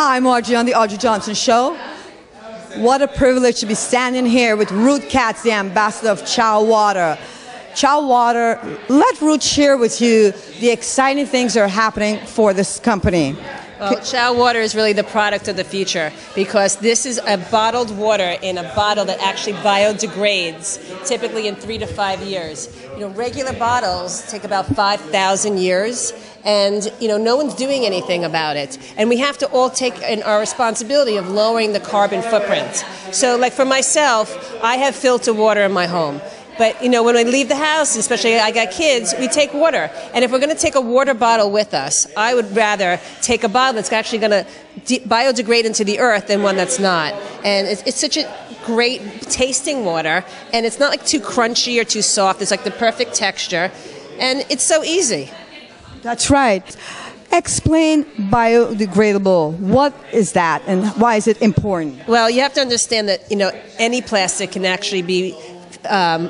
Hi, Margie on the Audrey Johnson Show. What a privilege to be standing here with Ruth Katz, the ambassador of Ciao Water. Ciao Water, let Ruth share with you the exciting things that are happening for this company. Well, Ciao Water is really the product of the future because this is a bottled water in a bottle that actually biodegrades, typically in 3 to 5 years. You know, regular bottles take about 5,000 years, and no one's doing anything about it. And we have to all take our responsibility of lowering the carbon footprint. So, like for myself, I have filtered water in my home. But, when we leave the house, especially I got kids, we take water. And if we're going to take a water bottle with us, I would rather take a bottle that's actually going to biodegrade into the earth than one that's not. And it's such a great tasting water, and it's not like too crunchy or too soft. It's like the perfect texture, and it's so easy. That's right. Explain biodegradable. What is that, and why is it important? Well, you have to understand that, any plastic can actually be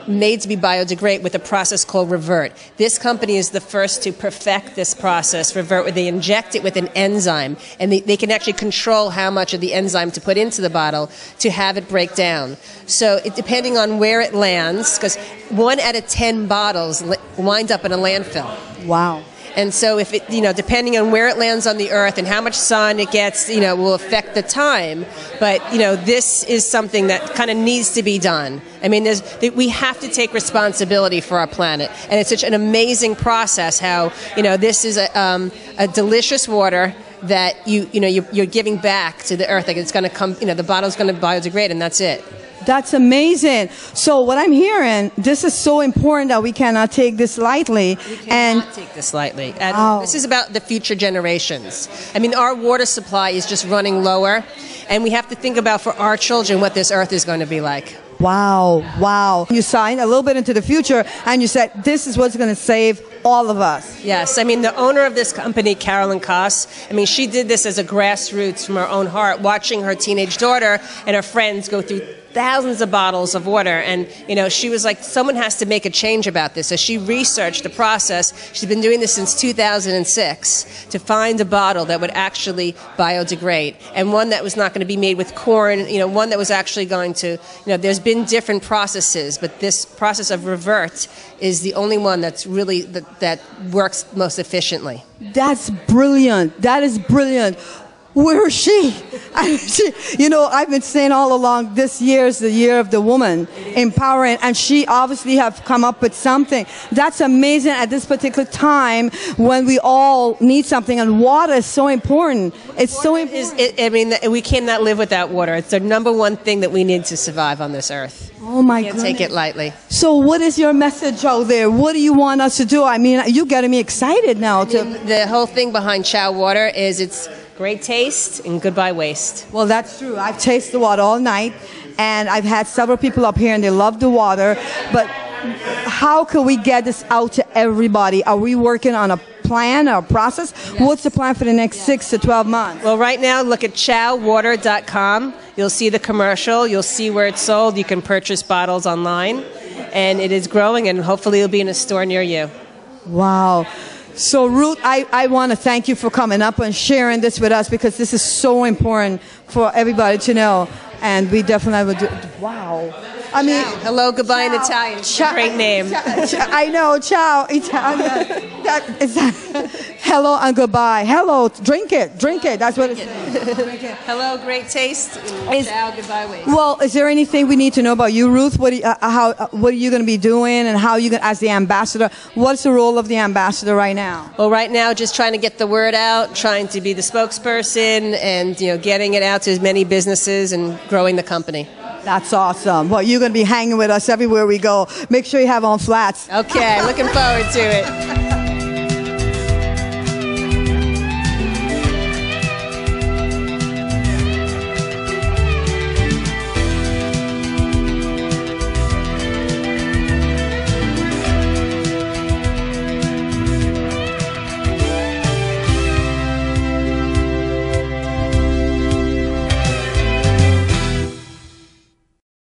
made to be biodegrade with a process called revert. This company is the first to perfect this process, revert, where they inject it with an enzyme, and they can actually control how much of the enzyme to put into the bottle to have it break down. So depending on where it lands, because 1 out of 10 bottles wind up in a landfill. Wow. And so if it, depending on where it lands on the earth and how much sun it gets, will affect the time. But, this is something that kind of needs to be done. I mean, we have to take responsibility for our planet. And it's such an amazing process how, this is a delicious water that you're giving back to the earth. Like it's going to come, the bottle's going to biodegrade, and that's it. That's amazing. So what I'm hearing, this is so important that we cannot take this lightly. We cannot take this lightly. And This is about the future generations. I mean, our water supply is just running lower, and we have to think about for our children what this earth is going to be like. Wow, wow. You signed a little bit into the future, and you said this is what's going to save all of us. Yes, I mean, the owner of this company, Carolyn Koss, she did this as a grassroots from her own heart, watching her teenage daughter and her friends go through thousands of bottles of water, and she was like, someone has to make a change about this. So she researched the process. She's been doing this since 2006 to find a bottle that would actually biodegrade, and one that was not going to be made with corn, one that was actually going to, there's been different processes, but this process of revert is the only one that's really that works most efficiently. That's brilliant. That is brilliant. Where is she? I've been saying all along, this year is the year of the woman empowering, and she obviously have come up with something. That's amazing at this particular time when we all need something, and water is so important. It's so important. We cannot live without water. It's the number one thing that we need to survive on this earth. Oh my God! Can't take it lightly. So what is your message out there? What do you want us to do? I mean, you're getting me excited now. The whole thing behind Ciao Water is it's great taste and goodbye waste. Well, that's true. I've tasted the water all night, and I've had several people up here, and they love the water. But how can we get this out to everybody? Are we working on a plan or a process? Yes. What's the plan for the next 6 to 12 months? Well, right now, look at ciaowater.com. You'll see the commercial. You'll see where it's sold. You can purchase bottles online, and it is growing, and hopefully it'll be in a store near you. Wow. So, Ruth, I want to thank you for coming up and sharing this with us, because this is so important for everybody to know. And we definitely will do. Wow. I mean, hello, goodbye in Italian. Ciao. Great name. I know. Ciao. Italian. Hello and goodbye. Hello. Drink it. Drink it. That's what it's saying. Hello, great taste. Ciao, goodbye, waste. Well, is there anything we need to know about you, Ruth? What are you going to be doing, and how you as the ambassador? What's the role of the ambassador right now? Well, right now, just trying to get the word out, trying to be the spokesperson, and getting it out to as many businesses and growing the company. That's awesome. Well, you're going to be hanging with us everywhere we go. Make sure you have on flats. Okay, looking forward to it.